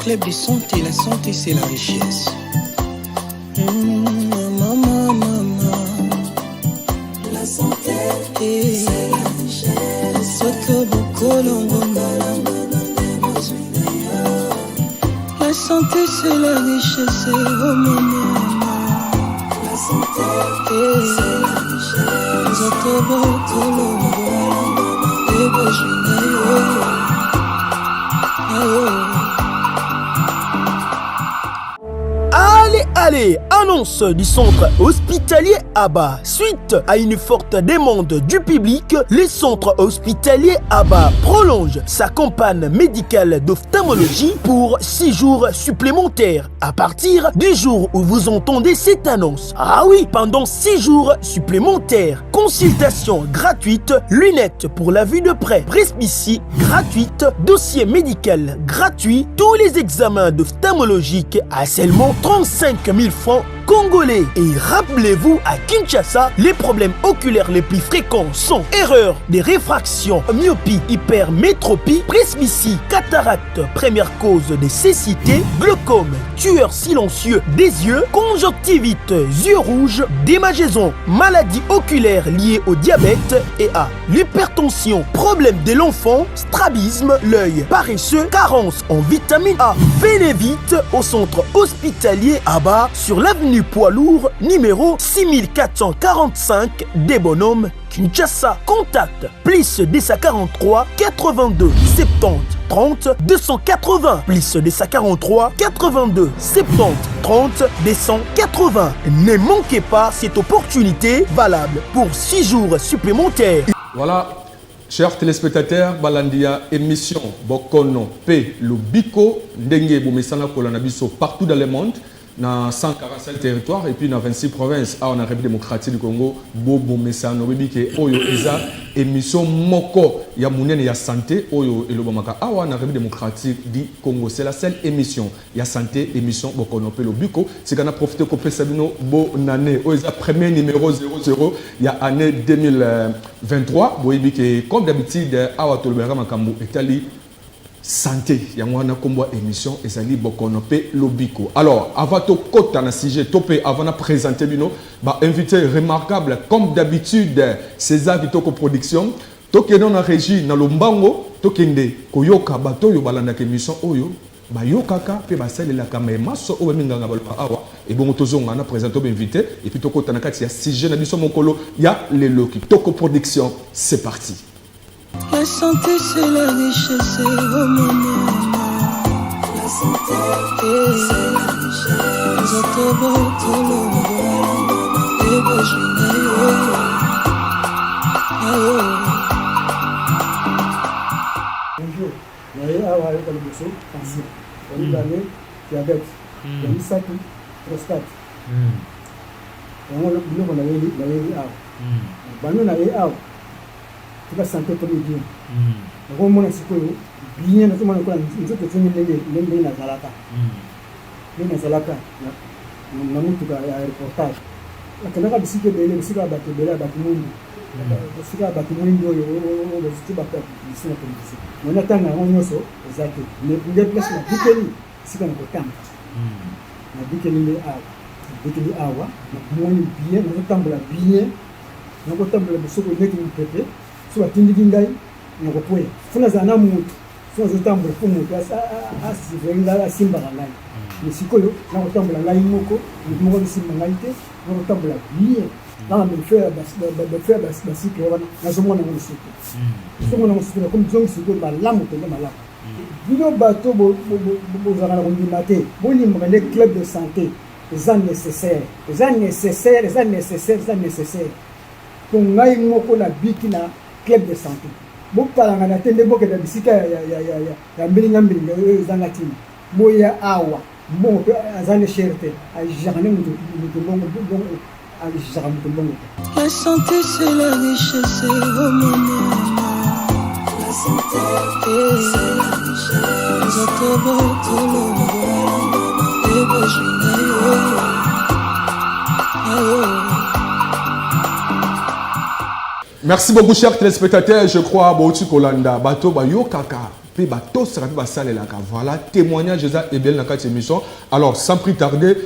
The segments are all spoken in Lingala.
club de santé, la santé c'est la richesse. Maman, maman. La santé c'est la richesse. La santé c'est la richesse, oh maman. La santé c'est la richesse. Allez, annonce du centre hospitalier Abba. Suite à une forte demande du public, le centre hospitalier Abba prolonge sa campagne médicale d'ophtalmologie pour 6 jours supplémentaires à partir du jour où vous entendez cette annonce. Ah oui, pendant 6 jours supplémentaires, consultation gratuite, lunettes pour la vue de près, presbytie gratuite, dossier médical gratuit, tous les examens d'ophtalmologique à seulement 35 000 francs congolais. Et rappelez-vous, à Kinshasa, les problèmes oculaires les plus fréquents sont erreurs de réfraction, myopie, hypermétropie, presbytie, cataracte, première cause de cécité, glaucome, tueur silencieux des yeux, conjonctivite, yeux rouges, démangeaison, maladie oculaire liée au diabète et à l'hypertension, problème de l'enfant, strabisme, l'œil paresseux, carence en vitamine A. Venez vite au centre hospitalier Abba sur l'avenue Poids Lourd numéro 6445 des Bonhommes, Kinshasa. Contact plus 243 82 70 30 280 plus 243 82 70 30 280. Ne manquez pas cette opportunité valable pour 6 jours supplémentaires. Voilà, chers téléspectateurs, Balandia émission Bokono P Lobiko Ndenge Boumesana Kolanabiso partout dans le monde. Dans 147 territoires et puis dans 26 provinces en République démocratique du Congo, Bobo Messano Bibike Oyo Eza émission Moko ya Mounene ya santé Oyo Elobamaka awa na République démocratique du Congo. C'est la seule émission ya santé, émission Bokono Pelo Biko. C'est qu'on a profité qu'on peut sabino bo nane Oyo premier numéro 00 ya année 2023. Boibike comme d'habitude awa tolbera makambo etali santé, il y a une émission et ça dit Bokono Pe Lobiko. Alors, avant de côté na sujet, topé avant de présenter bino, invité remarquable comme d'habitude César Vitoko Production, toké dans la régie na lombango, tokende koyoka bato yo balanda émission oyo, ba yokaka pe ba sale la kamema so o minga ngabala awa et bon tozonga na présenter invité et puis toko tanakati ya sujet na biso mokolo ya le loki Toko Production, c'est parti. La santé c'est la richesse, oh maman. La santé c'est la richesse. Bonjour, naye awa ayeka liboso cancer omibale diabète yamisatu prostate yango biloko nayeli awa bano naye awa tika santé tomi bien nakomona sikoyo bien nazomona kola nzoto tini ndenge nazalaka na mutuka ya reportage nakendaka bisika ebele bisika ya bato ebele ya bato mwindu bisika ya bato mwindu oyo baziti bato ya publicité na publicité mona ntanga yango nyonso eza te nde place nabikeli esika na kotanga nabikeli awa nakomoni bien nazotambola bien nakotambola bisoko neti mopepe so batindiki ngai nakopoya fo nazala na motu so nazotambola fo motu asiveli asimbaka ngai mais sikoyo nakotambola ngai moko moko asimba ngai te nakotambola bien nanga befe basike wana nazomona ngo lisuku nazomona ngo lisuku nakomi zongi sikoyo malamu pende malamu bino bato bozalaka na kondima te bolimbaka nde club de santé eza nécessaire po ngai moko nabiki na club de santé bokalanga na te nde bokenda bisika ya mbilinga oyo ezanga ntina boya awa mbongo mpe aza ne cher te ajaka nde moto mbongo ajaka moto mbongo te. La santé c'est la richesse, oh maman. La santé c'est la richesse. Merci beaucoup, chers téléspectateurs. Je crois que Kolanda, Bato Bayo Kaka, pe ba to sera ba sale la ka. Voilà témoignage et bien dans cette émission. Alors sans plus tarder,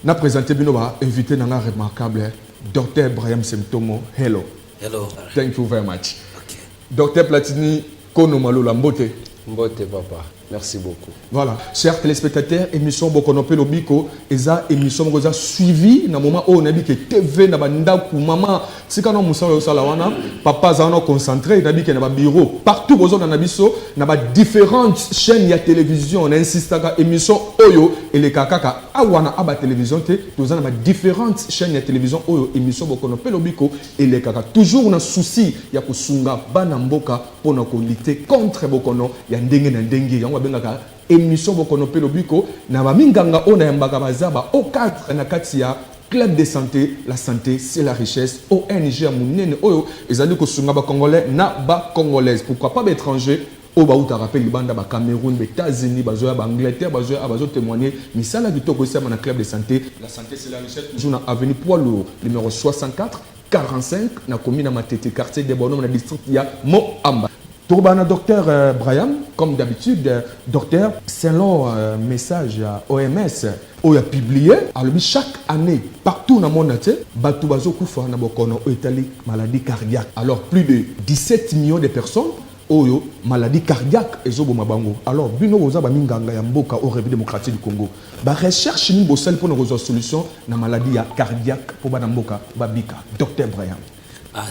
na présenté bino ba invité nanga remarquable Dr Brahim Semtomo. Hello. Hello. Thank you very much. Okay. Dr Platini Kono Malula Mbote. Mbote papa. Merci beaucoup. Voilà, chers téléspectateurs, émission Bokonope Lobiko, eza émission Bokoza suivi na moment où on a dit que TV na banda ku maman, si quand on moussa au salawana, papa zano concentré, na bi que na ba bureau, partout bozo na biso, na ba différentes chaînes ya télévision, on insiste à émission Oyo et les kakaka awana aba télévision te, nous avons différentes chaînes ya télévision Oyo émission Bokonope Lobiko et les kaka toujours na souci ya kusunga bana mboka pour na ko lutter contre Bokono ya ndenge na ndenge. Bengaka émission Bokonope Lobiko na baminganga ona yambaka bazaba au cadre na katia club de santé. La santé c'est la richesse. ONG amunene oyo ezali ko sunga ba congolais na ba congolaise, pourquoi pas étrangers au baouta rappel libanda ba Cameroun, ba États-Unis, bazoya ba Angleterre, bazo témoigner misala kitoko sama na club de santé. La santé c'est la richesse. Toujours na avenue Poids Lourd numéro 64 45 na commune Matete quartier de Bonhomme na district ya Moamba. Tourbana docteur Brahim, comme d'habitude, docteur, selon message à OMS, on a publié, alors chaque année, partout dans le monde entier, batu bazo kufa na bokono Italie maladie cardiaque. Alors plus de 17 millions de personnes ont maladie cardiaque et zobo mabango. Alors bino boza ba minganga ya mboka au République démocratique du Congo. Ba recherche ni bosel pour nos solution na maladie cardiaque pour ba mboka ba bika. Docteur Brahim.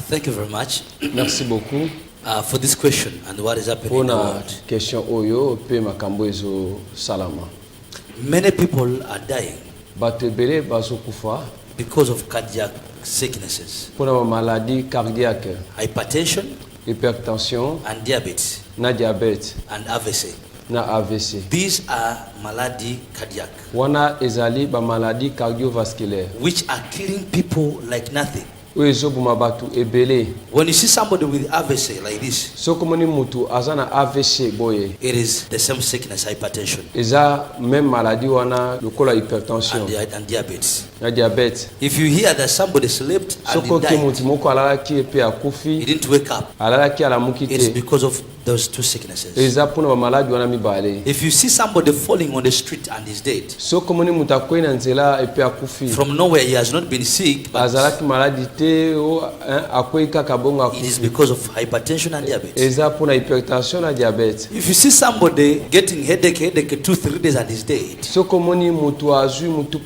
Thank you very much. Merci beaucoup. For this question and what is happening in the world. Question oyo pe makambo ezo salama. Many people are dying Bato ebele bazo kufa because of cardiac sicknesses, pona maladie cardiaque, hypertension hypertension and diabetes na diabète and AVC. na AVC. These are malady cardiac, Wana ezali ba maladie cardiovasculaire. which are killing people like nothing. Oyo ezobuma bato ebele. When you see somebody with AVC like this, Soko moni mutu azana AVC boye. it is the same sickness, hypertension Eza même maladie wana lokola hypertension and diabetes. na diabète. If you hear that somebody slept and Soko he ki died, mutu moko alalaki epe he akufi, didn't wake up, alalaki alamuki it is te. because of those two sicknesses. Eza pona ba maladie wana mibale. If you see somebody falling on the street and is dead, Soko moni mutu akwei na nzela epe akufi. from nowhere he has not been sick, but Azalaki maladie te o akwei kaka bongo it is akufi. because of hypertension and diabetes. Eza pona hypertension na diabète. If you see somebody getting headache 2-3 days and is dead, Soko moni mutu azui mutu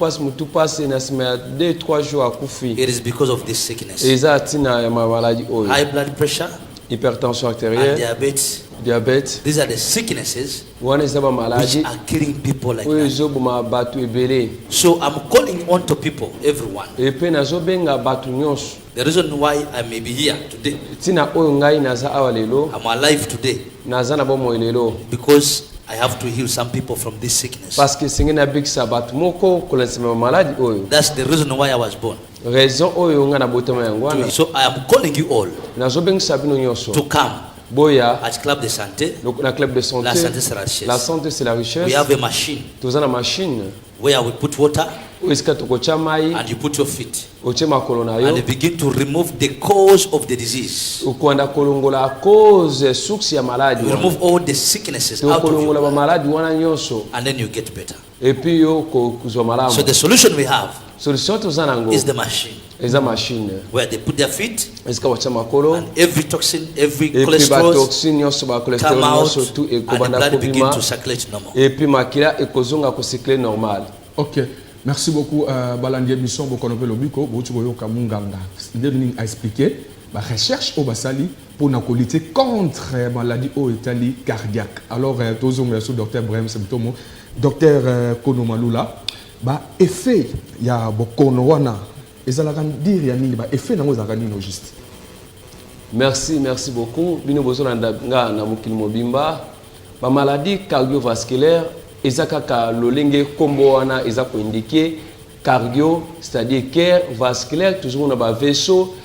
passe na sima ya 2-3 jours akufi. it is because of this sickness. Eza tina ya maladie oyo. High blood pressure Hypertension and artérielle, diabetes, diabète. these are the sicknesses Wana eza ba which maladie are killing people like oyo that. ezoboma bato ebele. So I'm calling on to people, everyone. Epe nazobenga bato nyonso. The reason why I may be here today, Tina oyo ngai naza awa lelo, I'm alive today, naza na bomoi lelo. because I have to heal some people from this sickness. Parce que singe na bikisa bato moko kolensima ba maladie oyo. That's the reason why I was born. Raison oyo nga na botama yango wana. So I am calling you all Nazobengisa bino to nyonso. come Boya at Club de Santé. na club de santé. La santé c'est la richesse. La santé c'est la richesse. We have a machine Toza na machine where we put water oyo esika tokotia mai and you put your feet otie makolo na and yo you begin to remove the cause of the disease. okwanda kolongola a cause source ya maladie You wana. remove all the sicknesses out of tokolongola you ba maladie wana nyonso and then you get better. epi yo kozwa malamu. So the solution we have Solution toza nango is the machine eza machine where they put their feet esika batia makolo and every toxin, every epi cholesterol batoxine nyonso ba come cholesterol out nyonso tu and the ekobanda blood begin kobima to circulate normal. epi makila ekozonga kocycle normal. Ok, merci beaucoup. Balandi émission Bokonope Lobiko, Botu Boyoka Munganga. Il a expliqué la recherche au Basali pour lutter contre la maladie au Italie cardiaque. Alors, tous les docteur Brahim Semtomo, docteur Kono Malula, bah effet il y a Bokono wana, et ça la dire ya nini bah effet nango za kanino juste. Merci beaucoup. Bino bozo na na mokili mobimba ba maladie cardiovasculaire ezaka ka lolenge kombo wana ezako indiqué cardio, c'est-à-dire cœur, vasculaire, toujours na ba vaisseau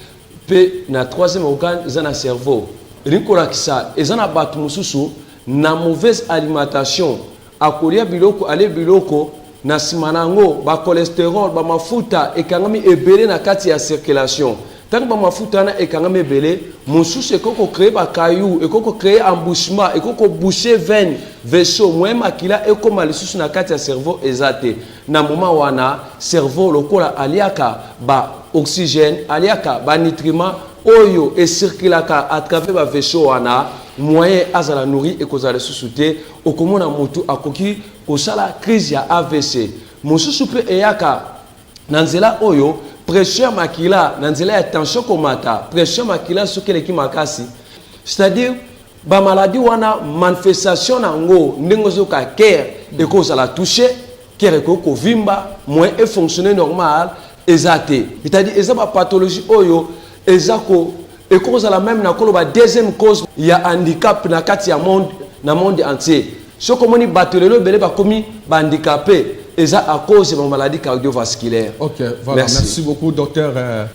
pe na troisième organe za na cerveau. Rikola kisa ezana batu mususu na mauvaise alimentation akolia biloko ale biloko na simanango ba cholestérol ba mafuta ekangami ebele na kati ya circulation tant que mafuta na ekanga mebele mosusu ekoko créer ba caillou ekoko créer embouchement ekoko boucher veine vaisseau moyen makila ekoma lisusu na kati ya cerveau ezate na moment wana cerveau lokola aliaka ba oxygène aliaka ba nutriments oyo et circulaka à travers ba vaisseau wana moyen azala nourri ekozala lisusu te okomona mutu akoki kosala crise ya AVC mosusu pe eyaka nanzela oyo pression makila nanzela ya tension komata pression makila sokeleki makasi c'est-à-dire ba maladie wana manifestation nango ndenge zoka cœur ekozala toucher cœur ekoko vimba moyen et fonctionner normal ezate c'est-à-dire eza ba pathologie oyo ezako ekozala même na koloba deuxième cause ya handicap na kati ya monde entier sokomoni batolelo bele ba komi ba handicapé et ça à cause de ma maladie cardiovasculaire. Ok, voilà. Merci beaucoup, docteur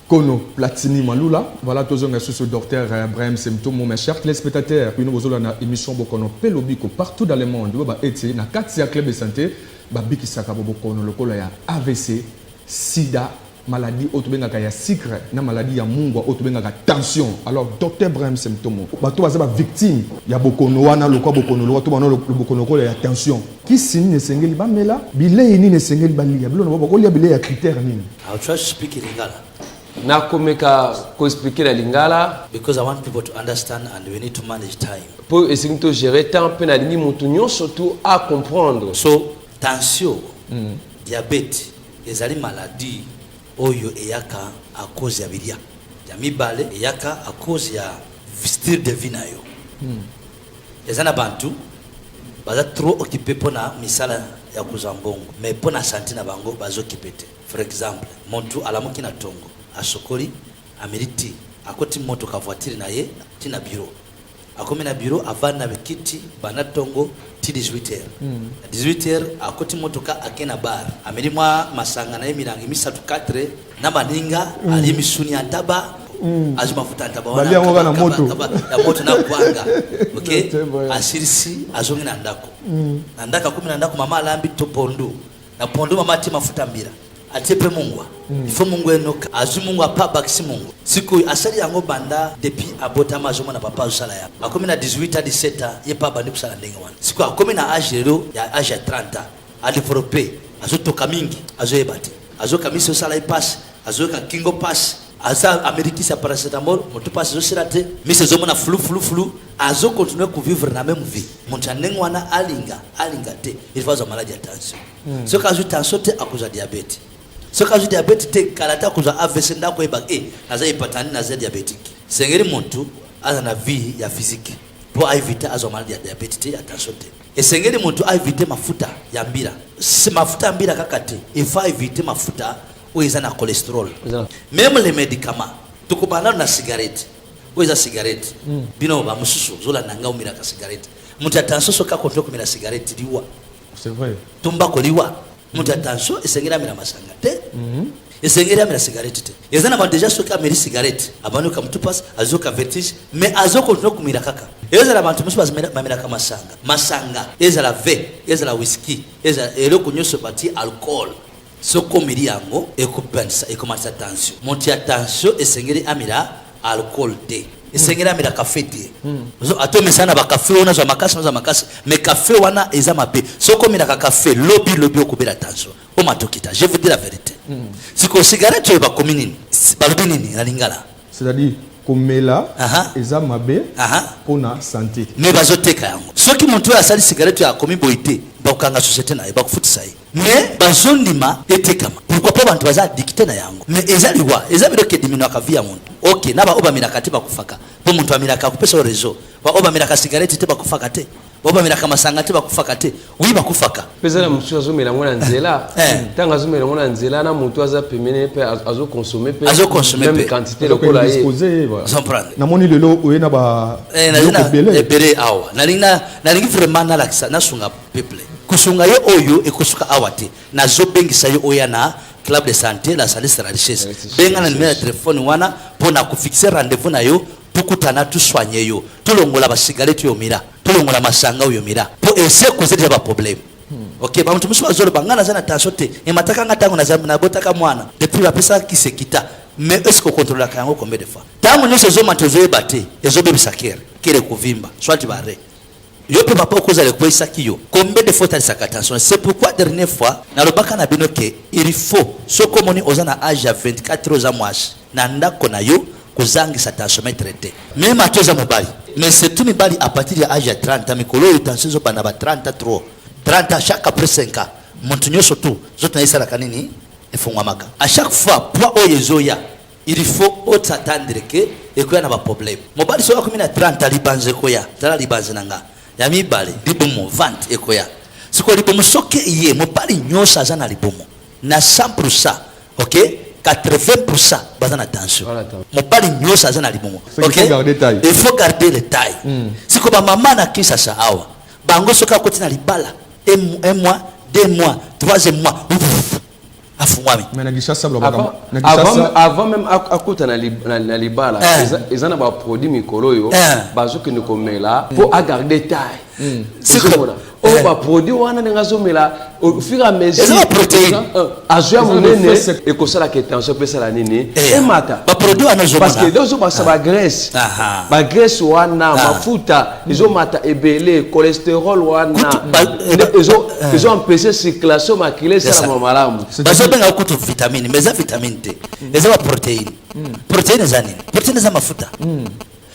Kono Platini Malula. Voilà, tous les ce docteur Brahim Semtomo, mes chers téléspectateurs. Nous avons une émission Bokono Pelobiko partout dans le monde. Nous avons été dans 4 clubs de santé. Babiki Sakabo Bokono, le col AVC, SIDA, maladie autobengaka ya sucre, na maladie ya mungwa autobengaka tension. Alors, docteur Brahim Semtomo, bato baza victime ya Bokono wana lokwa Bokono lokwa to bana le Bokono ko ya tension. Qui signe ne sengeli ba mela, bilei ni ne sengeli ba lia. Bilo no bako lia bilei ya critère nini? I'll try to speak in Lingala. Na komeka ko expliquer la Lingala Because I want people to understand and we need to manage time. pour essayer de gérer temps pe na lingi mutu surtout à comprendre. So, tension, diabète, ezali maladie oyo eyaka à cause ya bilia. Ya mibale eyaka à cause ya style de vie na yo. Ezana bantu baza trop occupé pona misala ya kuzambongo mais pona santé na bango bazo occupé. For example, montu alamuki na tongo asokoli ameriti akoti moto ka voiture na ye tina bureau. Akomi na bureau avana bekiti bana tongo ti 18h. 18h akoti moto ka akena bar. Amerimwa masanga na emirangi misatu 4 na baninga ali misuni antaba azuma futa antaba wana. Bali yango na moto. Ya moto na kuanga. Okay? Asirisi azongi na ndako. Na ndaka kumi na ndako mama alambi to pondo. Na pondo mama ati mafuta mbira. Atepe mungwa. Ifo mungwa enoka. Azu mungwa pa bakisi mungwa. Siku asali yango banda depuis abota mazomo na papa usala ya. Akomi na 18 à 17 ye pa bandi kusala ndenge wana. Siku akomi na âge lelo ya âge ya 30 a développé. Azo toka mingi, azo yebate. Azo kamisi usala ipass, azo ka kingo pass. Aza Amérique sa paracetamol, moto passe zo sirate, mise zo mona flou. Azo continuer ku vivre na même vie. Monta ndenge wana alinga te. Il va zo maladie ya tension. Ce cas de tension te akoza diabète. Ce cas de diabète te kalata kuza AVC ndako eba naza hepatani naza diabétique. Sengeri muntu aza na vie ya physique pour éviter azo maladie ya diabète te attention te. Et sengeri muntu a éviter mafuta ya mbira. Si mafuta ya mbira kakate, il faut éviter mafuta ou ils ont un cholestérol. Même les médicaments, tu comprends na cigarette. Ou ils ont cigarette. Bino ba mususu zola nanga umira ka cigarette. Mutu attention soka kontrol kumira cigarette liwa. C'est vrai. Tumbako liwa. Mutu attention esengera mira masanga te. Esengera mira cigarette te. Ezana ba déjà soka mira cigarette. Abanu ka mutu pass azoka vertige mais azoko kontrol kumira kaka. Ezala bantu musu bazimira ka masanga. Masanga ezala ve, ezala whisky, ezala eloko nyoso bati alcool. Soko miri yango ekopensa ekomata tension. Monti attention esengeri amira alcool te. Esengeri amira café te. Ato mesana ba café ona za makasi mais café wana eza mabe. Soko mira ka café lobby okubela tension. O matokita, je vous dis la vérité. Siko cigarette ba kominini, balobi nini na Lingala. C'est-à-dire komela eza mabe pona santé. Mais bazoteka yango. Soki muntu asali cigarette ya komi boité, ba kanga société na ba kufutisa yi. Mais bazondima etekama. Pourquoi pas bantu baza dicté na yango. Mais ezaliwa, ezabiro ke dimino akavia muntu. OK, naba oba miraka te bakufaka. Po muntu amiraka kupesa réseau. Ba oba miraka cigarette te bakufaka te. Oba miraka masanga te bakufaka te. Oui bakufaka. Pesa na mutu azo mela ngona nzela. Tanga azo mela ngona nzela na mutu aza pemene pe azo consommer pe. Azo consommer même quantité lokola ye. Sans prendre. Na moni lelo oyena ba bele awa. Na lingi vraiment na lakisa na sunga peuple. Kusunga yo oyo ekosuka awate na zobengisa yo oya na club de santé la santé sera richesse benga na numéro de téléphone wana pona ku fixer rendez-vous na yo tukutana tu soigner yo tulongola ba cigarette yo mira tulongola masanga yo mira po essayer causer ba problème. OK ba mtu musu azolo bangana sana tension te e mataka ngata ngona zamu na botaka mwana depuis ba pesa kisekita mais est-ce qu'on contrôle la kango combien de fois tant nous ces hommes ont batté les hommes bisakere kile kuvimba soit barré yo pe papa cause le quoi sakio combien de fois tu as attention c'est pourquoi dernière fois na lobaka na bino ke il faut ce comoni ozana âge à 24 ans moi na ndako na yo kozangisa attention mais traité même atoza mobali mais c'est tout mobali à partir de âge à 30 ans mikolo attention zo bana ba 33 30 à chaque après 5 ans montunyo surtout zote na isala kanini efungwamaka à chaque fois pour oyezoya il faut s'attendre que et qu'il y a un problème mobali so comme na 30 libanze koya tala libanze nanga ya mibale libomo vente ekoya siko libomo soke iye mobali nyosa zana libomo na 100% OK 80% bazana tension mobali nyosa zana libomo OK il faut garder le taille siko ba mama na kisa sa awa bango soka kotina libala un mois 2 mois 3e mois avant même akuta na libala ils en a produit mikolo yo bazoki ne komela pour garder taille c'est comme on va produire wana ngazomela au fur et à mesure azoya monene et que ça la tension pesa la nini et mata ba produit wana zo parce que deux ba sa ba graisse wana mafuta ils ont mata ebele cholestérol wana ils ont empêché circulation maculaire ça la malamu bazobenga kutu vitamine mais za vitamine T les za protéine protéine za nini protéine za mafuta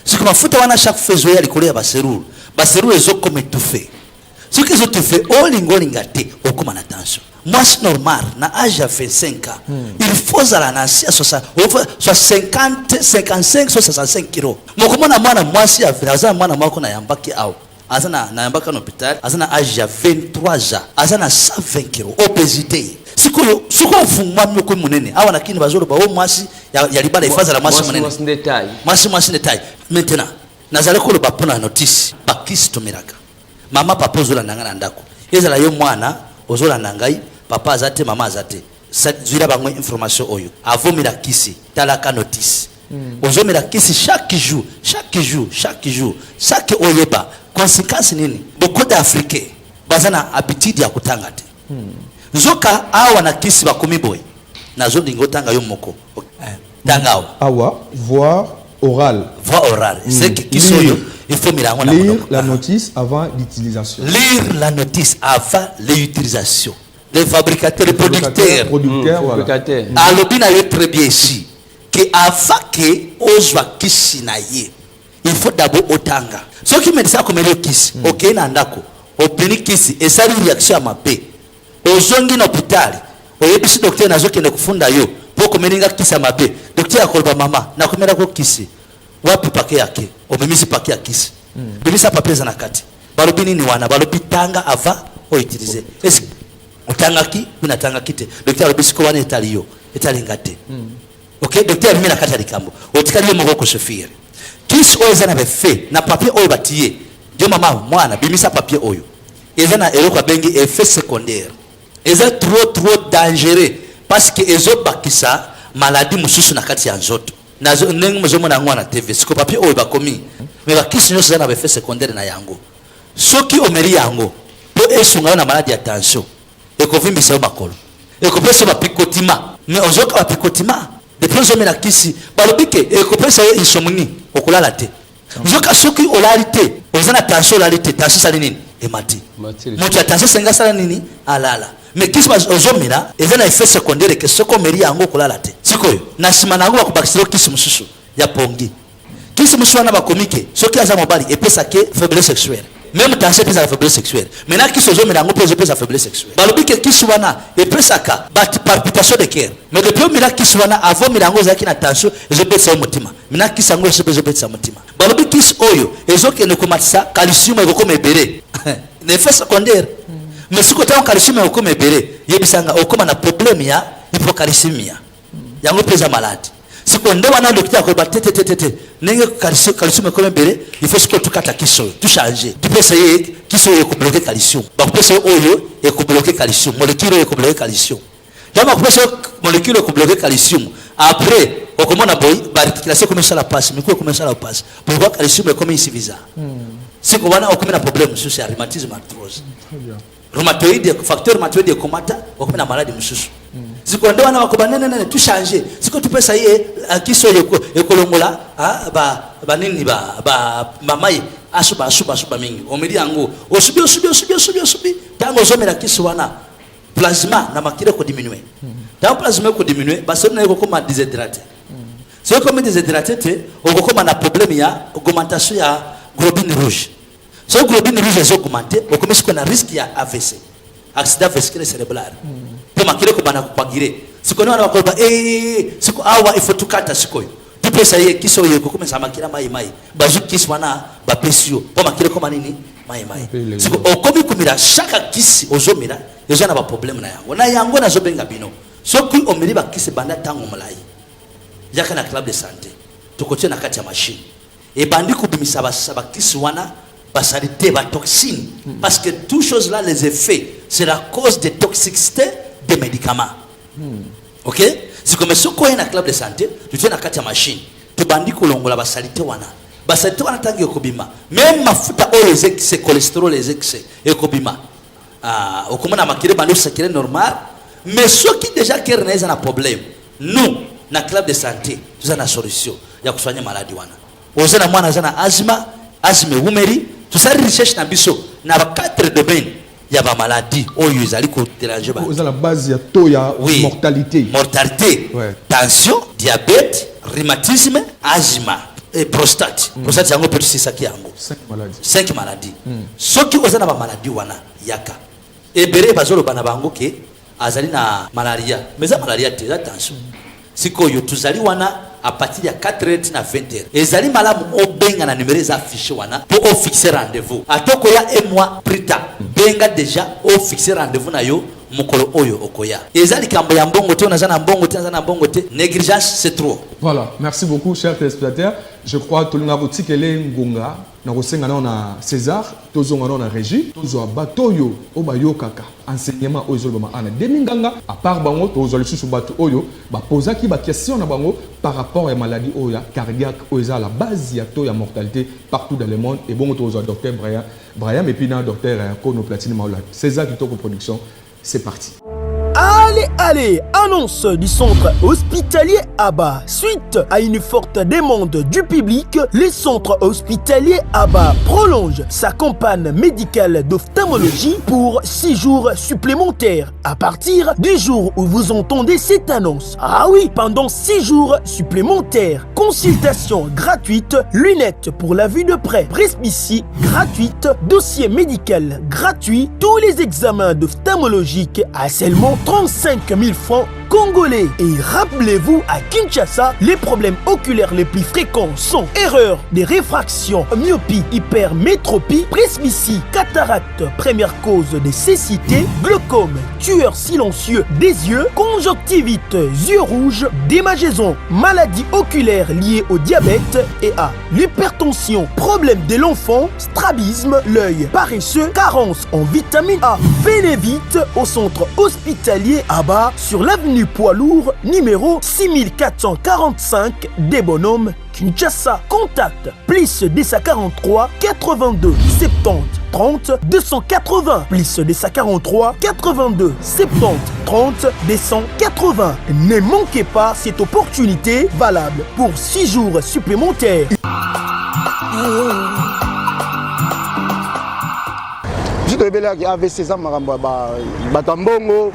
c'est comme mafuta wana chaque fois zoya likolo ya baseruru ezo comme étouffé ce qu'ils ont fait all ingolingate okuma na tension moi c'est normal na âge à 25 ans il faut à la 50 55 65 kilos mokomona mwana mwasi ya vinaza mwana mwako na yambaki au azana na yambaka na hôpital azana âge à 23 ans azana 120 kilos obésité siko fungwa mko munene awa nakini bazoro ba mwasi ya libala ifaza la mwasi munene mwasi détail maintenant nazale ko ba pona notice ba kisto miraka mama papa ozola nanga na ndako ezala yo mwana ozola nangai papa azate mama azate zira bangwe information oyo avomira kisi talaka notice ozomira kisi chaque jour chaque oyeba conséquence nini beaucoup d'Africains bazana habitude ya kutanga te nzoka awa na kisi bakomi boy nazo ndingo tanga yo moko tanga awa voix orale c'est que qui sont il faut lire la notice avant l'utilisation. Lire la notice avant l'utilisation. Les fabricateurs, les producteurs. Alobina est très bien ici. Que avant que ozwa kisi na ye, il faut d'abord otanga. Ce qui me dit ça comme le kisi, ok na ndako, obini kisi et ça une réaction à ma paix. Ozongi na hôpital, oyebisi docteur nazo kende kufunda yo, pour komeninga kisi à ma paix. Docteur akolba mama, na komera ko kisi. Wapi pake yake omemisi pake ya kisi bilisa papier za nakati balobini ni wana balobitanga ava o utiliser est utanga ki unatanga kite docteur alobisiko wana etaliyo etalingate OK docteur mimi nakata likambo otikali mo ko chauffeur kisi oza na befe na papier oyo batiye ndio mama mwana bimisa papier oyo eza na eloko bengi effet secondaire eza trop dangereux parce que ezo bakisa maladie mususu nakati ya nzoto nazo ndenge mozomona ngwana TV siko papier oyo bakomi mais bakisi nyoso za na effet secondaire na yango soki omeri yango po esunga na maladie ya tension ekovimbisa yo makolo ekopesa ba picotima mais ozoka ba picotima de plus omena kisi balobike ekopesa yo insomnie okulala te ozoka soki olalite ozana tension olalite tension sali nini emati moto ya tension senga sala nini alala mais kisi ozomena ezana effet secondaire que soko meri yango kulala te sikoyo na sima nango bakubakisiro kisi mususu ya pongi kisi mususu na bakomike soki aza mobali epesa ke faiblesse sexuelle même tension pesa la faiblesse sexuelle maintenant kisi ozomena yango pesa pesa faiblesse sexuelle balobike kisi wana epesa ka bat palpitation de cœur mais depuis mira kisi wana avant milango zaki na tension ezopesa yo mutima maintenant kisi yango ezopesa mutima balobike kisi oyo ezokende komatisa calcium ekokoma ebele na effet secondaire mais si côté on calcium ekokoma ebele yebisanga okoma na problème ya hypocalcémia yango pesa malade siko nde wana docteur akoba tete nenge calcium ekoma ebele il faut que tukata kiso tu changer tu peux essayer kiso ekobloquer calcium ba pesa oyo ekobloquer calcium molécule ekobloquer calcium yama pesa molécule ekobloquer calcium après okomona boy ba articulation commence à la passe mais quoi commence à la passe pourquoi calcium est comme insuffisant siko wana okomena problème sur rhumatisme arthrose très bien rhumatoïde facteur rhumatoïde komata okomena maladie mususu Ziko ndo wana wakoba nene tu changer. Ziko tu pesa yeye kiso yekolongola ba nini ba mamaye asuba mingi. Omeli yango osubi tango zomela kiso wana plasma na makire ko diminuer. Tango plasma ko diminuer basi na yeko koma déshydraté. C'est comme déshydraté on kokoma na problème ya augmentation ya globine rouge. So globine rouge est augmentée, on commence qu'on a risque ya AVC. Accident vasculaire cérébral. Pour makire ko bana kupagire. Siko na wakoba siko awa il faut tout kata siko. Tu peux ça y est kiso yeko comme ça makira mai. Bazu kisi wana ba pesio. Pour makire ko manini mai. Siko okomi kumira chaque kisi ozomira, déjà na ba problème na yango. Na yango na zobenga bino. So ku omiri ba kisi banda tango molai. Yaka na club de santé. Tukotie na kati ya machine. Et bandi kubimisa ba kisi wana basalité, la toxine. Parce que toutes choses là, les effets, c'est la cause de toxicité des médicaments. Ok? C'est comme si on a un club de santé, tu tiens la machine, tu bandis que l'on a la basalité wana. Basalité wana tangi okobima. Même ma futa o les excès, cholestérol les excès, ekobima. Au comment on a makire bandi c'est normal. Mais ceux qui déjà qui ont un problème, nous, na club de santé, nous avons une solution. Il y a soigner maladie wana. Aux ana mwana zana asthme umeri. Tout ça recherche na biso na 4 domaines ya ba maladie oyo ezali ko déranger ba. Vous à la base ya to ya mortalité. Mortalité. Ouais. Tension, diabète, rhumatisme, asthme et prostate. Prostate yango peut c'est ça qui yango. 5 maladies. Soki ozana ba maladie wana yaka. Ebere bazolo bana bango ke azali na malaria. Mais ça malaria te attention. Siko yo tuzali wana à partir de 4h na 20h. Et zali malamu obenga na numéro affiché wana pour fixer rendez-vous. Atoko ya et moi prita. Benga déjà au fixer rendez-vous na yo mukolo oyo okoya. Et zali kambo ya mbongo te na mbongo te négligence c'est trop. Voilà, merci beaucoup chers téléspectateurs. Je crois que nous tikele ngonga na kosenga na César, tozonga na régie, tozo batoyo obayo kaka. Enseignement oyo zoloma ana deminganga à part bango tozo le susu bato oyo ba posa ki ba question na bango par rapport à maladie oya cardiaque oyo à la base ya to ya mortalité partout dans le monde et bon tozo docteur Brian et puis na docteur Kono Platine Maola. César Kitoko Production, c'est parti. Allez, annonce du centre hospitalier Abba. Suite à une forte demande du public, le centre hospitalier Abba prolonge sa campagne médicale d'ophtalmologie pour 6 jours supplémentaires à partir du jour où vous entendez cette annonce. Ah oui, pendant 6 jours supplémentaires, consultation gratuite, lunettes pour la vue de près, presbytie gratuite, dossier médical gratuit, tous les examens d'ophtalmologie à seulement 35 000 francs congolais. Et rappelez-vous, à Kinshasa, les problèmes oculaires les plus fréquents sont erreurs de réfraction, myopie, hypermétropie, presbytie, cataracte, première cause de cécité, glaucome, tueur silencieux des yeux, conjonctivite, yeux rouges, démangeaison, maladie oculaire liée au diabète et à l'hypertension, problème de l'enfant, strabisme, l'œil paresseux, carence en vitamine A. Venez vite au centre hospitalier Abba sur l'avenue Poids-Lourd numéro 6445 des Bonhommes, Kinshasa. Contact plus 243 82 70 30 280 plus 243 82 70 30 280. Ne manquez pas cette opportunité valable pour 6 jours supplémentaires. Je te révèle qu'il y avait ces hommes Batambongo,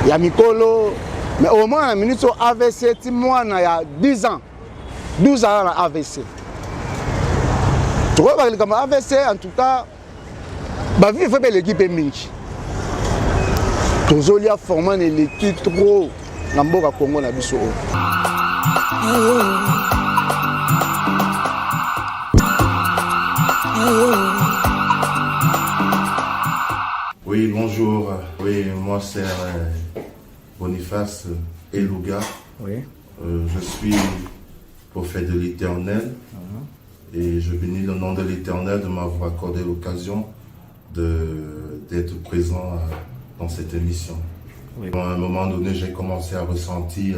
il y a Mikolo, mais au moins la minute sur AVC, moi, il y a 10 ans, 12 ans à AVC. Tu vois, comme AVC, en tout cas, il faut que l'équipe est mince. Tous les gens formant l'équipe trop, dans le Congo, na biso. Oui, bonjour. Oui, moi c'est Boniface Elouga. Oui. Je suis prophète de l'Éternel et je bénis le nom de l'Éternel de m'avoir accordé l'occasion d'être présent dans cette émission. Oui. À un moment donné, j'ai commencé à ressentir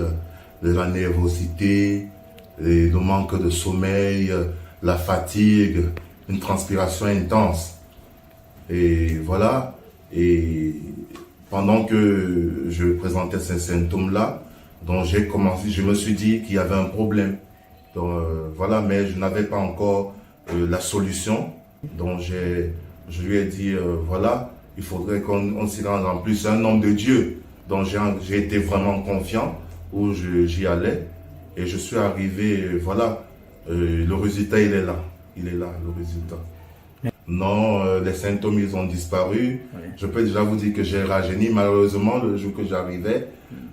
de la nervosité, le manque de sommeil, la fatigue, une transpiration intense. Et voilà. Et pendant que je présentais ces symptômes-là, donc j'ai commencé, je me suis dit qu'il y avait un problème. Donc voilà, mais je n'avais pas encore la solution. Donc je lui ai dit, voilà, il faudrait qu'on s'y rende. En plus, c'est un homme de Dieu. Donc j'ai été vraiment confiant où j'y allais. Et je suis arrivé, voilà, le résultat, il est là. Il est là, le résultat. Non, les symptômes, ils ont disparu. Oui. Je peux déjà vous dire que j'ai rajeuni. Malheureusement, le jour que j'arrivais,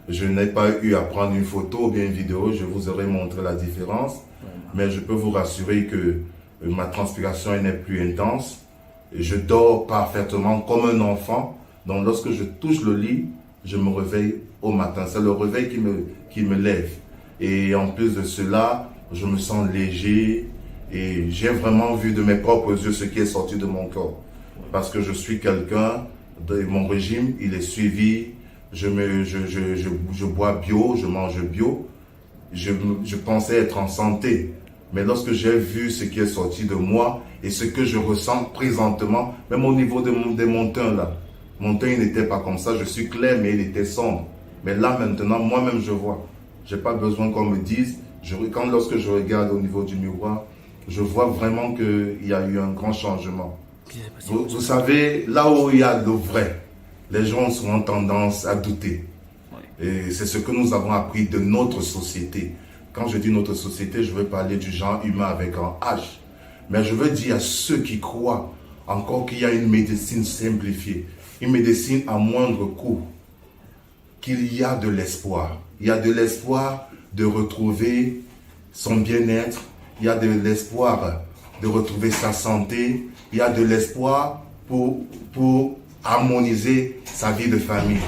je n'ai pas eu à prendre une photo ou bien une vidéo. Je vous aurais montré la différence. Oui. Mais je peux vous rassurer que ma transpiration n'est plus intense. Je dors parfaitement comme un enfant. Donc, lorsque je touche le lit, je me réveille au matin. C'est le réveil qui me lève. Et en plus de cela, je me sens léger. Et j'ai vraiment vu de mes propres yeux ce qui est sorti de mon corps. Parce que je suis quelqu'un, mon régime, il est suivi. Je bois bio, je mange bio. Je pensais être en santé. Mais lorsque j'ai vu ce qui est sorti de moi et ce que je ressens présentement, même au niveau des montants là. Mon teint, il n'était pas comme ça. Je suis clair, mais il était sombre. Mais là, maintenant, moi-même, je vois. Je n'ai pas besoin qu'on me dise. Lorsque je regarde au niveau du miroir, je vois vraiment qu'il y a eu un grand changement. Vous savez, là où il y a le vrai, les gens ont tendance à douter. Et c'est ce que nous avons appris de notre société. Quand je dis notre société, je veux parler du genre humain avec un H. Mais je veux dire à ceux qui croient encore qu'il y a une médecine simplifiée, une médecine à moindre coût, qu'il y a de l'espoir. Il y a de l'espoir de retrouver son bien-être. Il y a de l'espoir de retrouver sa santé. Il y a de l'espoir pour harmoniser sa vie de famille.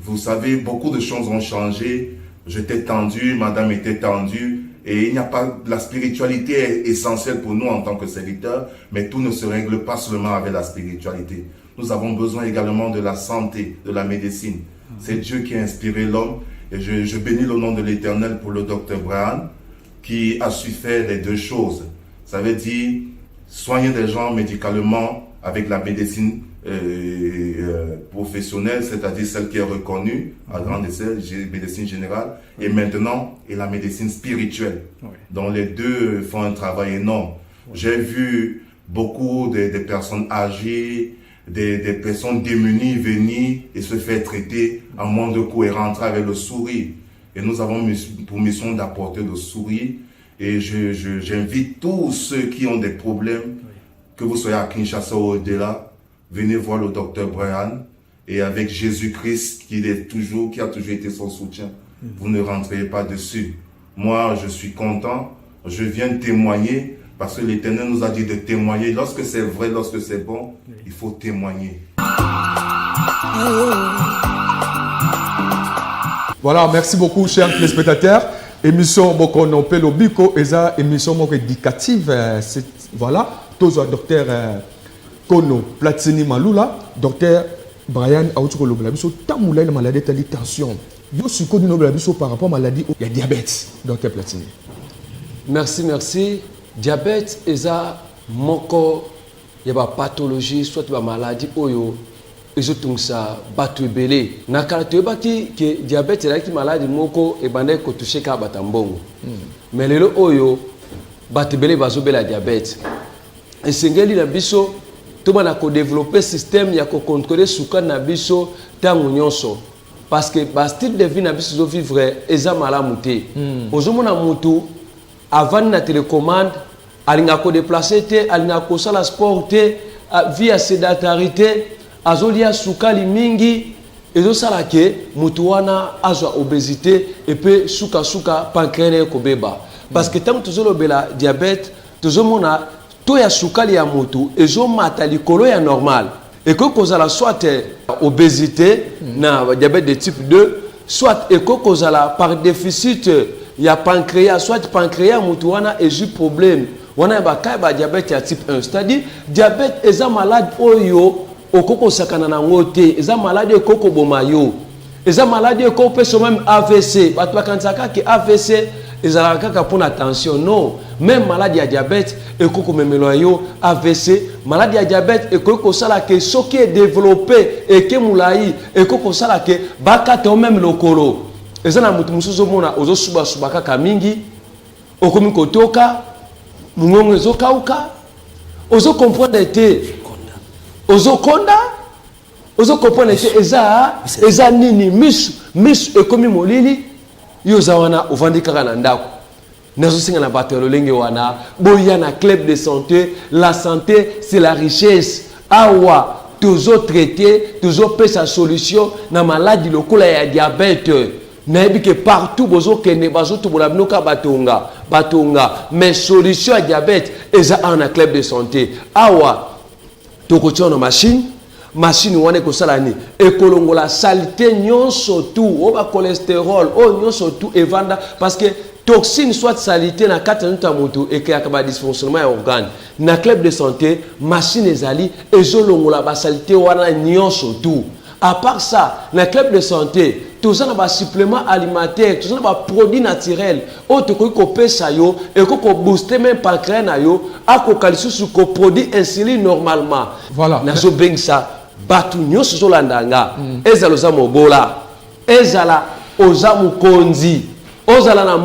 Vous savez, beaucoup de choses ont changé. J'étais tendu, madame était tendue. Et il n'y a pas... La spiritualité est essentielle pour nous en tant que serviteurs. Mais tout ne se règle pas seulement avec la spiritualité. Nous avons besoin également de la santé, de la médecine. C'est Dieu qui a inspiré l'homme. Et je bénis le nom de l'Éternel pour le docteur Brian, qui a su faire les deux choses. Ça veut dire soigner des gens médicalement avec la médecine professionnelle, c'est-à-dire celle qui est reconnue à grande échelle, médecine générale, et maintenant, et la médecine spirituelle. Oui. Donc les deux font un travail énorme. Oui. J'ai vu beaucoup de personnes âgées, des personnes démunies venir et se faire traiter à moindre coût et rentrer avec le sourire. Et nous avons pour mission d'apporter le sourire. Et j'invite tous ceux qui ont des problèmes, que vous soyez à Kinshasa ou au-delà, venez voir le docteur Brian. Et avec Jésus-Christ, qui a toujours été son soutien, vous ne rentrez pas dessus. Moi, je suis content. Je viens témoigner parce que l'Éternel nous a dit de témoigner. Lorsque c'est vrai, lorsque c'est bon, il faut témoigner. Voilà, merci beaucoup, chers téléspectateurs. Émission Bokono Pelo Biko, eza émission éducative. Voilà, tous docteur Kono Platini Malula, docteur Brian Aoutuko Loblabiso, tamoula une maladie de tension. Yo suko du Loblabiso par rapport à maladie, il y a diabète, docteur Platini. Merci. Diabète eza moko ya ba pathologie soit ba maladie oyo ezotungisa bato ebele na kala toyebaki ke diabète ezalaki maladie moko ebandaki kotouche kaka bato mbongo mais lelo oyo bato ebele bazobela diabète esengeli na biso tobana kodévelopper système ya kocontrôler sukari na biso ntango nyonso parce que bastyle de vie na biso ezovivre eza malamu te ozomona mutu avant na télécommande alinga ko déplacer te alinga ko sala sport te via sédentarité azolia sukali mingi ezosala ke mutu wana azwa obésité et puis suka pancréas ko beba parce que tant tozolobela diabète tozomona to ya sukali ya mutu ezomata likolo ya normal et que kozala soit obésité na diabète de type 2 soit et que kozala par déficit ya pancréas soit pancréas mutu wana ezu problème wana ba ka ba diabète ya type 1 c'est-à-dire diabète eza malade oyo okoko sakana na ngote eza malade okoko boma yo eza malade okoko peso même AVC bato bakansaka ke AVC ezalaka kaka pour attention non même maladie à diabète ekoko memelo yo AVC maladie à diabète ekoko sala ke soki est développé et ke mulai ekoko sala ke bakata même lokolo ezana mutu musuzo mona ozo suba suba kaka mingi okomi kotoka mungongo ezokauka ozo comprendre te ozo konda ozo comprendre te eza nini misu ekomi molili yo zawana ovandi kaka na ndako nazo singa na bato lolenge wana boya na club de santé la santé c'est la richesse awa toujours traiter toujours pesa solution na maladie lokola ya diabète nayebi que partout bozo kende bazo to bola binoka batonga mais solution à diabète eza en club de santé awa to ko tshona machine wane ko sala ni ekolongola saleté nyonso tout o ba cholestérol o nyonso tout evanda parce que toxine soit saleté na kati na moto et que akaba dysfonctionnement ya organe na club de santé machine ezali ezolongola ba saleté wana nyonso tout. À part ça, dans le club de santé, tout ça n'a supplément alimentaire, tout ça n'a produit naturel. Autre que qu'on ça yo et qu'on booster même pancréas na yo, à qu'on calcule sur qu'on produit insuline normalement. Voilà. Nazo beng ça, batu nyos zo landanga. Ezalo za mobola, ezala ozamu konzi. Ozala na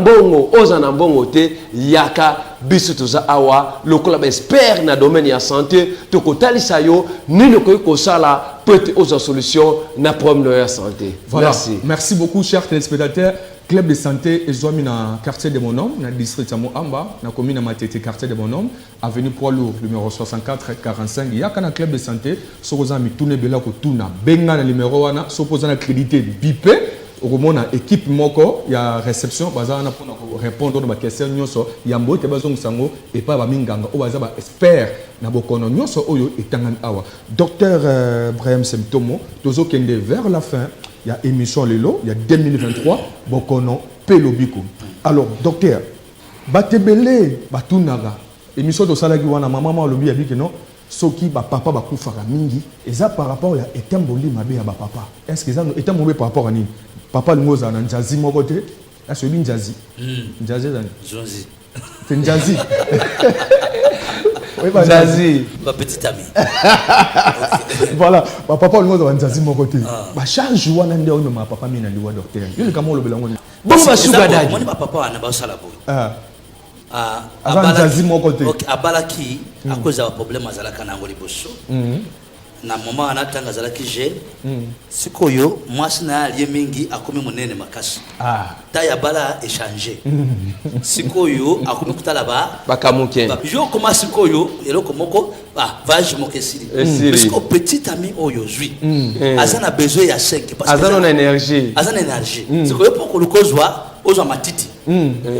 mbongo te yaka biso toza awa lokola ba expert na domaine ya santé to kotalisa yo ni lokoy ko sala peut aux solution na problème de la santé. Voilà. Merci beaucoup chers téléspectateurs. Club de santé ezwami na quartier de mon homme na district ya Moamba na commune ya Matete quartier de mon homme avenue Poids Lourd numéro 64 45 yaka na club de santé sokoza mitune bela ko tuna benga na numéro wana sokoza na crédité bipé au moment équipe moko ya réception bazana pour répondre aux questions nyonso ya mbote bazong sango et pas ba minganga o bazaba expert na bokono nyonso oyo etangani awa docteur Brahim Semtomo tozo kende vers la fin ya émission lelo ya 2023 bokono pelobiko alors docteur batebele batunaka émission to salaki wana maman lobi ya biki non soki ba papa ba kufaka mingi eza par rapport ya etamboli mabe ya ba papa est-ce que ça etamboli par rapport à nini papa lingoza na njazi moko te est-ce que njazi njazi zani Jonzi c'est njazi oui ba njazi ba petit ami voilà ba papa lingoza na njazi moko te ba charge wana nde ono ma papa mina liwa docteur yule kama lo belango bon ba sugar daddy moni ba papa wana ba sala boy njazi moko te OK abalaki akoza ba problème azalaka na ngoli bosso na mama anatanga zalaki je sikoyo mwasi na aliye mingi akomi munene makasi taya bala échanger sikoyo akomi kutala bakamuke yo koma sikoyo eloko moko vage mokesiri parce que petit ami oyo zui azana besoin ya 5 parce que azana énergie sikoyo poko lukozwa ozo matiti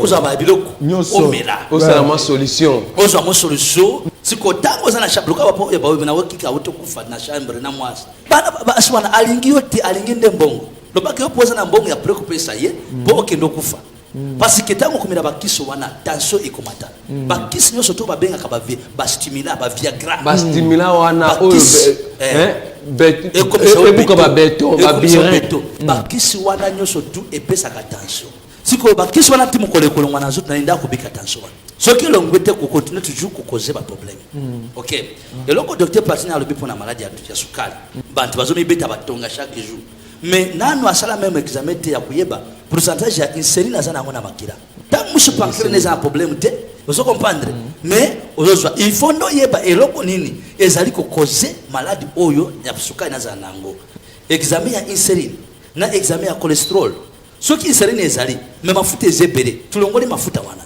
ozo ba biloko omela ozo ma solution siko tango zana shabluka bapo ya bawe na wakika utokufa na chambre na mwasi bana baswana alingi yote alingi ndembongo lobaki opoza na mbongo ya préoccupation ye bo kendo kufa parce que tango komela bakiso wana tension ikomata bakisi nyoso to babenga ka ba stimulant ba viagra ba stimulant wana oyo ebuka ba beton ba birin bakisi wana nyoso tu epesa ka tension siko bakisi wana timu kolekolo wana zote na nda kubika tension ce qui l'ongwete ko continue toujours ko causer ba problème OK et le docteur Platini a le pour la maladie ya sukali bantu bazomi beta batonga chaque jour mais nanu asala même examen te ya kuyeba pourcentage ya insuline azana ngona makira tant musu pancréas n'est un problème te vous comprendre mais aujourd'hui il faut no yeba eloko nini ezali ko causer maladie oyo ya sukali nazana nango examen ya insuline na examen ya cholestérol ce qui insuline ezali mais mafuta ezebele tulongole mafuta wana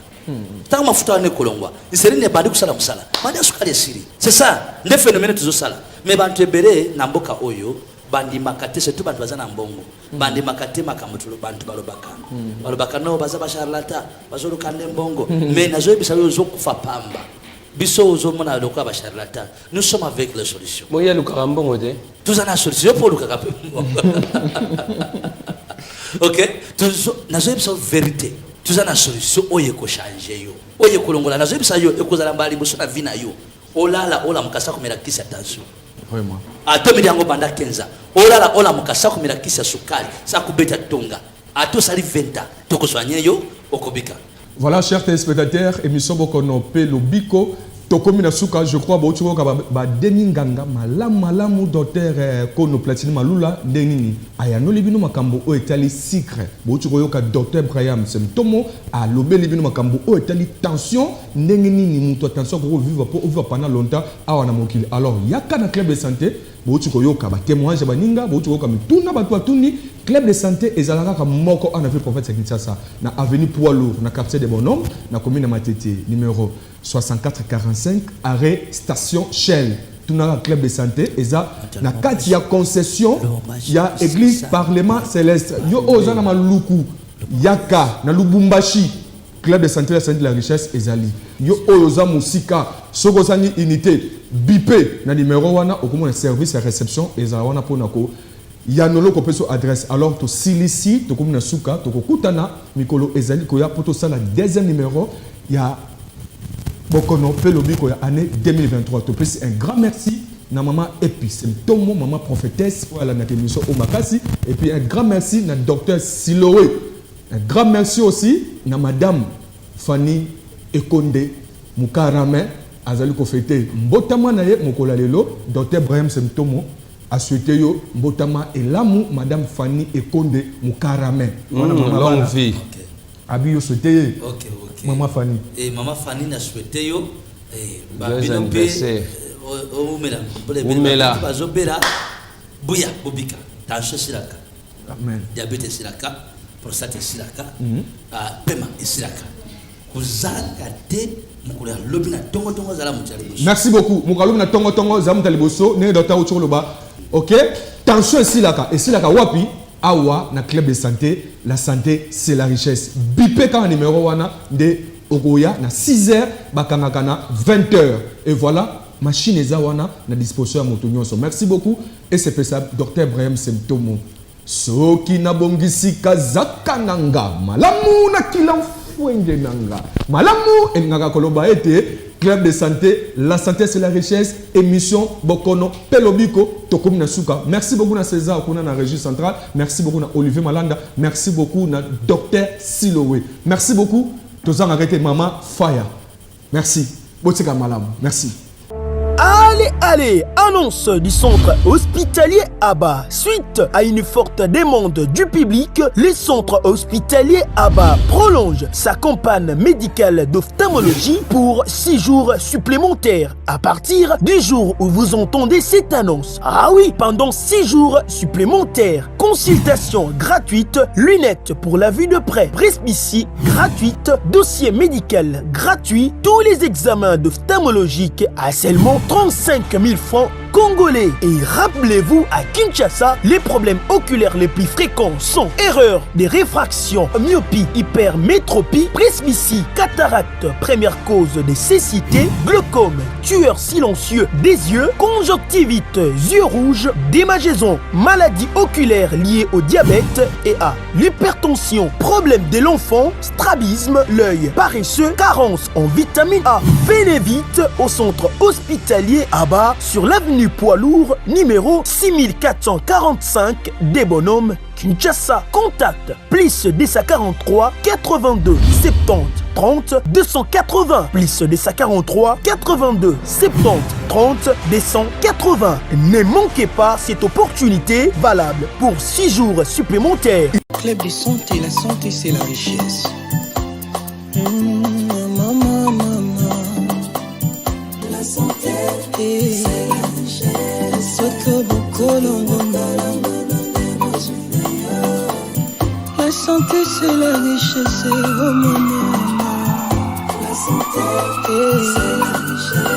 tant mafuta wana kolongwa insuline bandi kusala musala bandi sukali siri c'est ça nde phénomène tuzo sala mais bantu ebele na mboka oyo bandi makate surtout bantu bazana mbongo bandi makate makamutulo bantu balobaka no baza ba charlatan bazoluka nde mbongo mais nazo ebisa yo zokufa pamba biso ozomona lokwa ba charlatan nous sommes avec la solution moya luka mbongo te tuzana solution pour luka kape OK nazo ebisa vérité tuzana solution oye ko changer yo oye kolongola nazo ebisa yo ekozala mbali boso na vina yo olala ola mukasa komela kisa tension vraiment ato milango banda 15 olala ola mukasa komela kisa sukali sa kubeta tonga ato sali 20 tokozwanye yo okobika Voilà, chers téléspectateurs, émission Bokono Pe Lobiko. Tokomina Souka, je crois, Deninganga, malamu docteur Kono Platini Malula, Denini. Ayano Libino Makambo, o etali secret. Bochuroyoka docteur Braham Semtomo, a lobé Libino Makambo, o etali tension, Denini, Mouto, tension pour vivre pendant longtemps, à Wanamokil. Alors, Yaka na club de santé, Bochuroyoka, témoignage Baninga, Bochuroyoka, Tuna Batouatouni, club de santé, et Zalaka Moko, on a vu prophète Sekitsasa, na avenue Poilour, na quartier de Bonhomme, na commune Matete, numéro 6445, arrêt station Shell. Tout le club de santé, et ça, na kati ya concession, il y a église parlement céleste. Yo ozana maluku, yaka, na Lubumbashi, club de santé, la santé de la richesse, ezali. Yo oza musika, sogozani unité, bipé, na numéro wana, au comment service et réception, ezala wana ponako. Yanolo ko peso adresse. Alors to silisi, to comme na suka, to kutana, mikolo ezali koya poto ça la deuxième numéro, il y a Bokono Pelobiko année 2023. To pèse un grand merci na maman Epi, c'est Tomo maman prophétesse pour la émission Omakasi et puis un grand merci na docteur Siloé. Un grand merci aussi na madame Fanny Ekonde Mukarame azali ko fêter mbotama na ye mokola lelo docteur Brahim Semtomo a souhaité yo mbotama et l'amour madame Fanny Ekonde Mukarame. Longue vie. Abi yo souhaité. OK. Maman Fanny. Et maman Fanny n'a souhaité yo anniversaire. Umela. Bazobera buya bobika. Tension silaka. Amen. Diabète silaka, prostate silaka, paiement silaka. Kuzanga te mukula lobina tongo zala mutaliboso. Merci beaucoup. Mukalobina tongo za mutaliboso ne docteur Ocholoba. OK? Tension silaka et silaka wapi? Awa na club de santé, la santé c'est la richesse. Bipé quand numéro wana de Ogoya na 6h bakangakana 20h et voilà machine ezawana na disposition à motonyoso. Merci beaucoup et c'est ça docteur Brahim Semtomo. Soki na bongisi kazakananga malamu na kilamfuenge nanga. Malamu engaka koloba ete club de santé, la santé c'est la richesse, émission Bokono Pelobiko Tokomi Nasuka. Merci beaucoup na César Okuna na régie centrale, merci beaucoup na Olivier Malanda, merci beaucoup na docteur Siloé. Merci beaucoup tozanga arrêté maman Faya. Merci. Botika malam. Merci. Allez, annonce du centre hospitalier Abba. Suite à une forte demande du public, le centre hospitalier Abba prolonge sa campagne médicale d'ophtalmologie pour 6 jours supplémentaires à partir du jour où vous entendez cette annonce. Ah oui, pendant 6 jours supplémentaires, consultation gratuite, lunettes pour la vue de près, presbytie gratuite, dossier médical gratuit, tous les examens d'ophtalmologique à seulement 35 000 francs congolais. Et rappelez-vous, à Kinshasa, les problèmes oculaires les plus fréquents sont erreurs de réfraction, myopie, hypermétropie, presbytie, cataracte, première cause de cécité, glaucome, tueur silencieux des yeux, conjonctivite, yeux rouges, démangeaisons, maladies oculaires liées au diabète et à l'hypertension, problème de l'enfant, strabisme, l'œil paresseux, carence en vitamine A. Venez vite au centre hospitalier Abba sur l'avenue Poilour, numéro 6445 des Bonhommes, Kinshasa. Contact plus 243 82 70 30 280 plus 243 82 70 30 280. Ne manquez pas cette opportunité valable pour 6 jours supplémentaires. Club de santé, la santé c'est la richesse. La santé c'est la richesse. La santé c'est la richesse, oh maman. La santé c'est la richesse.